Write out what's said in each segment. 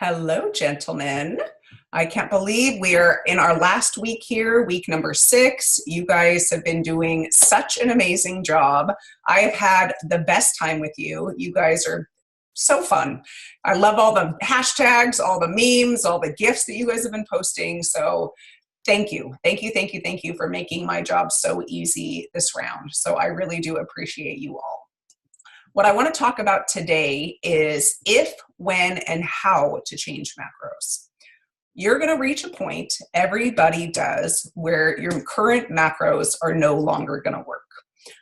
Hello, gentlemen. I can't believe we're in our last week here, week number 6. You guys have been doing such an amazing job. I have had the best time with you. You guys are so fun. I love all the hashtags, all the memes, all the gifts that you guys have been posting. So thank you. Thank you for making my job so easy this round. So I really do appreciate you all. What I want to talk about today is if, when, and how to change macros. You're going to reach a point, everybody does, where your current macros are no longer going to work.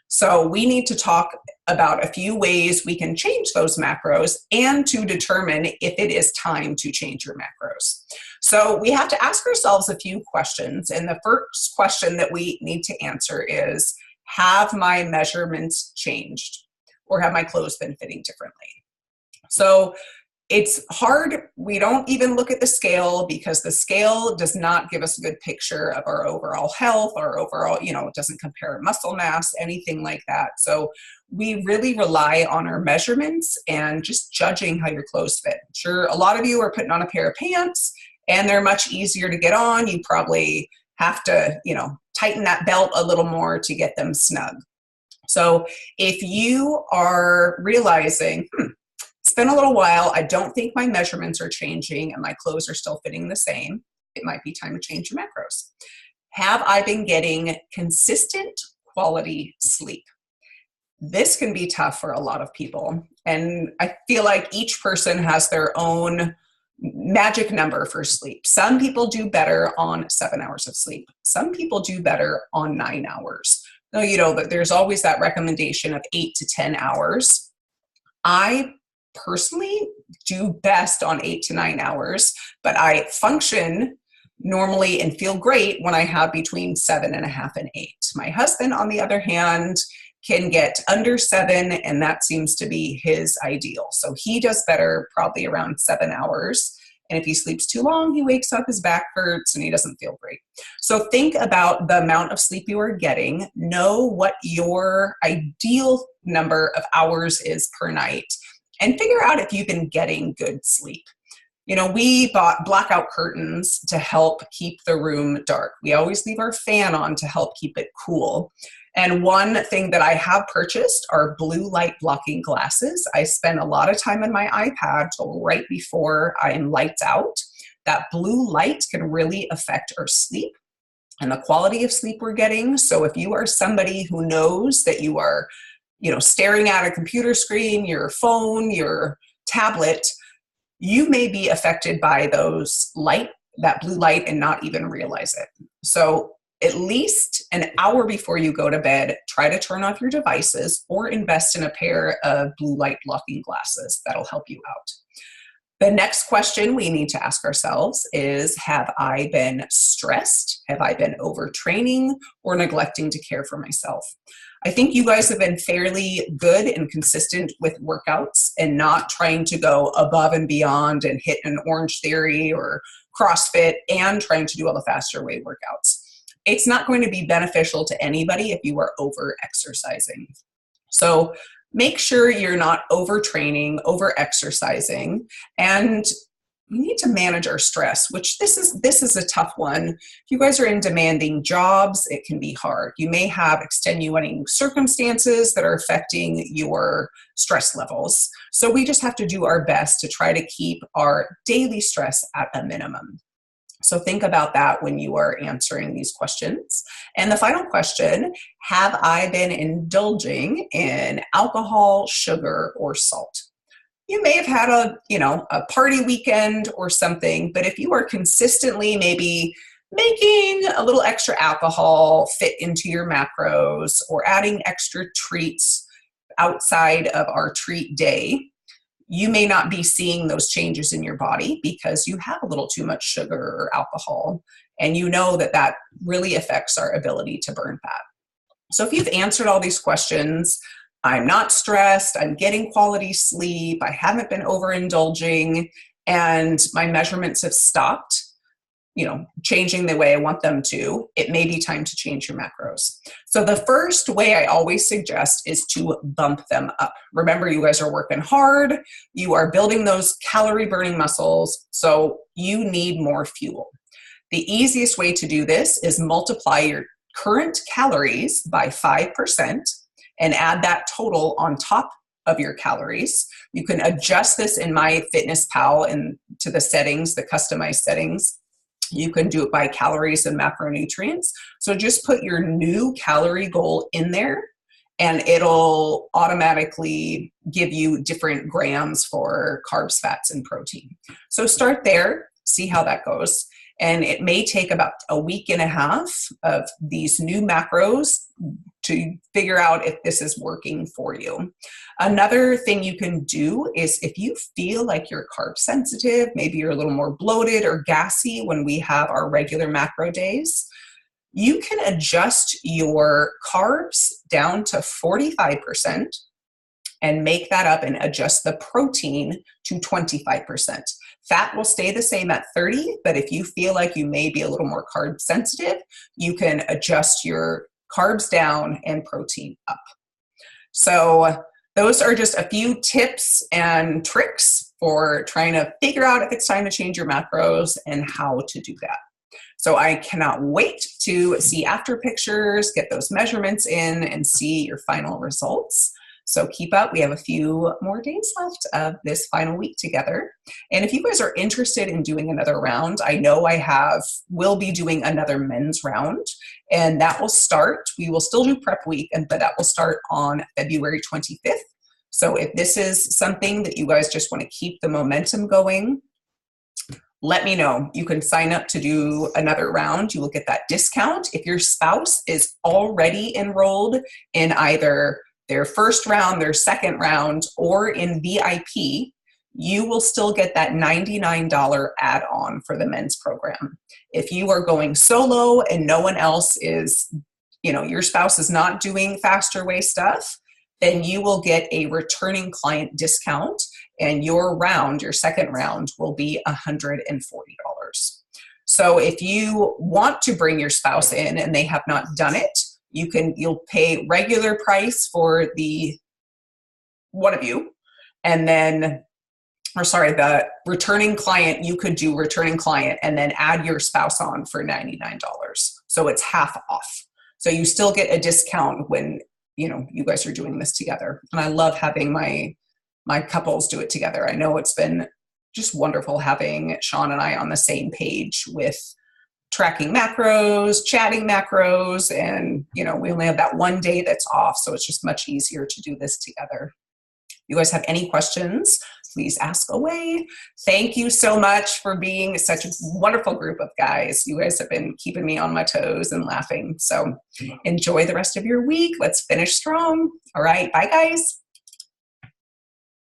So we need to talk about a few ways we can change those macros and to determine if it is time to change your macros. So we have to ask ourselves a few questions. And the first question that we need to answer is, have my measurements changed? Or have my clothes been fitting differently? So it's hard. We don't even look at the scale because the scale does not give us a good picture of our overall health, our overall, it doesn't compare muscle mass, anything like that. So we really rely on our measurements and just judging how your clothes fit. Sure, a lot of you are putting on a pair of pants and they're much easier to get on. You probably have to, tighten that belt a little more to get them snug. So if you are realizing, it's been a little while, I don't think my measurements are changing and my clothes are still fitting the same, it might be time to change your macros. Have I been getting consistent quality sleep? This can be tough for a lot of people. And I feel like each person has their own magic number for sleep. Some people do better on 7 hours of sleep. Some people do better on 9 hours. No, that there's always that recommendation of 8 to 10 hours. I personally do best on 8 to 9 hours, but I function normally and feel great when I have between 7.5 and 8. My husband, on the other hand, can get under 7, and that seems to be his ideal. So he does better probably around 7 hours. And if he sleeps too long, he wakes up, his back hurts, and he doesn't feel great. So think about the amount of sleep you are getting. Know what your ideal number of hours is per night, and figure out if you've been getting good sleep. We bought blackout curtains to help keep the room dark. We always leave our fan on to help keep it cool. And one thing that I have purchased are blue light blocking glasses. I spend a lot of time on my iPad till right before I am lights out. That blue light can really affect our sleep and the quality of sleep we're getting. So if you are somebody who knows that you are, staring at a computer screen, your phone, your tablet, you may be affected by that blue light and not even realize it. So at least an hour before you go to bed, try to turn off your devices or invest in a pair of blue light blocking glasses. That'll help you out. The next question we need to ask ourselves is, have I been stressed? Have I been overtraining or neglecting to care for myself? I think you guys have been fairly good and consistent with workouts and not trying to go above and beyond and hit an Orange Theory or CrossFit and trying to do all the faster way workouts. It's not going to be beneficial to anybody if you are over exercising. So make sure you're not overtraining, over exercising, and we need to manage our stress, which this is a tough one. If you guys are in demanding jobs, it can be hard. You may have extenuating circumstances that are affecting your stress levels. So we just have to do our best to try to keep our daily stress at a minimum. So think about that when you are answering these questions. And the final question, have I been indulging in alcohol, sugar, or salt? You may have had a party weekend or something, but if you are consistently maybe making a little extra alcohol fit into your macros or adding extra treats outside of our treat day, you may not be seeing those changes in your body because you have a little too much sugar or alcohol, and that really affects our ability to burn fat. So if you've answered all these questions, I'm not stressed, I'm getting quality sleep, I haven't been overindulging, and my measurements have stopped, changing the way I want them to, it may be time to change your macros. So the first way I always suggest is to bump them up. Remember, you guys are working hard. You are building those calorie burning muscles. So you need more fuel. The easiest way to do this is multiply your current calories by 5% and add that total on top of your calories. You can adjust this in MyFitnessPal and to the settings, the customized settings. You can do it by calories and macronutrients. So just put your new calorie goal in there and it'll automatically give you different grams for carbs, fats, and protein. So start there, see how that goes. And it may take about a week and a half of these new macros to figure out if this is working for you. Another thing you can do is if you feel like you're carb sensitive, maybe you're a little more bloated or gassy when we have our regular macro days, you can adjust your carbs down to 45% and make that up and adjust the protein to 25%. Fat will stay the same at 30, but if you feel like you may be a little more carb sensitive, you can adjust your carbs down and protein up. So those are just a few tips and tricks for trying to figure out if it's time to change your macros and how to do that. So I cannot wait to see after pictures, get those measurements in, and see your final results. So keep up. We have a few more days left of this final week together. And if you guys are interested in doing another round, I know will be doing another men's round, and that will start. We will still do prep week, but that will start on February 25th. So if this is something that you guys just want to keep the momentum going, let me know. You can sign up to do another round. You will get that discount. If your spouse is already enrolled in either their first round, their second round, or in VIP, you will still get that $99 add-on for the men's program. If you are going solo and no one else is, your spouse is not doing Faster Way stuff, then you will get a returning client discount and your second round will be $140. So if you want to bring your spouse in and they have not done it, you'll pay regular price for the one of you, and then, the returning client, you could do returning client and then add your spouse on for $99. So it's half off. So you still get a discount when, you guys are doing this together. And I love having my couples do it together. I know it's been just wonderful having Sean and I on the same page with tracking macros, chatting macros, and we only have that one day that's off, so it's just much easier to do this together. If you guys have any questions, please ask away. Thank you so much for being such a wonderful group of guys. You guys have been keeping me on my toes and laughing. So enjoy the rest of your week. Let's finish strong. All right, bye guys.